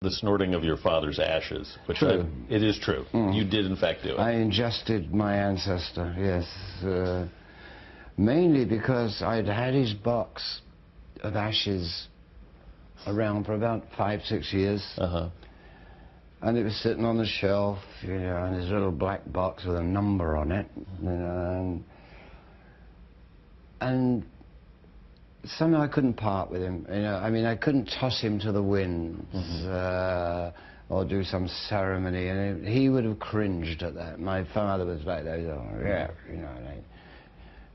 The snorting of your father's ashes, which True. It is true. You did, in fact, do it. I ingested my ancestor, yes. Mainly because I'd had his box of ashes around for about 5-6 years. And it was sitting on the shelf, you know, in this little black box with a number on it, you know, and somehow I couldn't part with him, you know. I mean, I couldn't toss him to the winds or do some ceremony, and he would have cringed at that. My father was like that, yeah,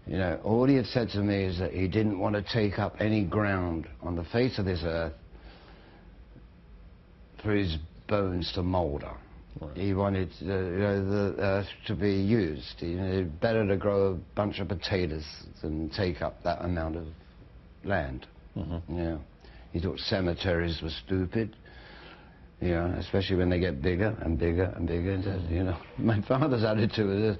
you know, all he had said to me is that he didn't want to take up any ground on the face of this earth for his bones to moulder. Right. He wanted you know, the earth to be used. You know, it's better to grow a bunch of potatoes than take up that amount of land. You know, he thought cemeteries were stupid. You know, especially when they get bigger and bigger and bigger. You know, my father's attitude was,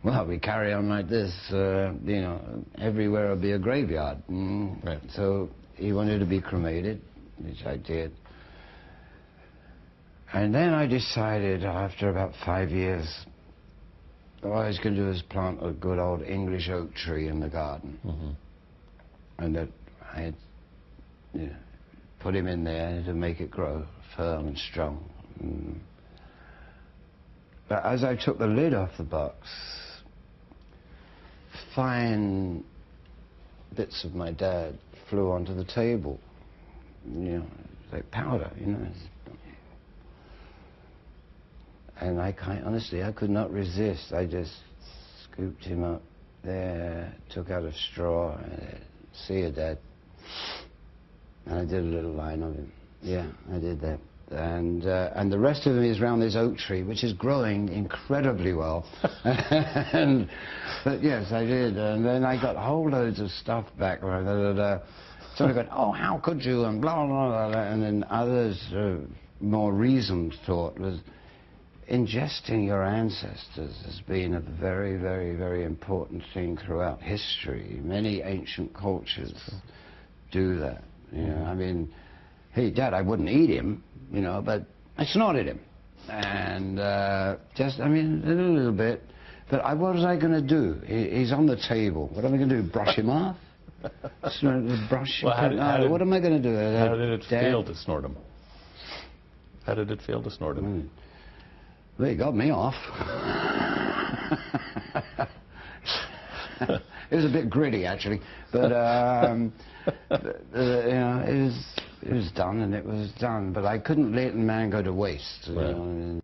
well, we carry on like this. You know, everywhere will be a graveyard. Right. So he wanted to be cremated, which I did. And then I decided, after about 5 years, all I was going to do is plant a good old English oak tree in the garden. And that I had, you know, put him in there to make it grow firm and strong. But as I took the lid off the box, fine bits of my dad flew onto the table. You know, like powder, you know. And honestly, I could not resist. I just scooped him up there, took out a straw, see you, Dad. And I did a little line of him. Yeah, I did that. And the rest of him is around this oak tree, which is growing incredibly well. But yes, I did. And then I got whole loads of stuff back. Somebody went, oh, how could you? And blah, blah, blah. And then others, more reasoned thought was, ingesting your ancestors has been a very, very, very important thing throughout history. Many ancient cultures do that. You know, I mean, hey, Dad, I wouldn't eat him, you know, but I snorted him. And just, I mean, a little bit. But what was I going to do? He's on the table. What am I going to do, brush him off? Brush him? Well, what am I going to do? How did it feel to snort him? How did it feel to snort him? Well, it got me off. It was a bit gritty, actually, but you know, it was done, and it was done. But I couldn't let the man go to waste. You know,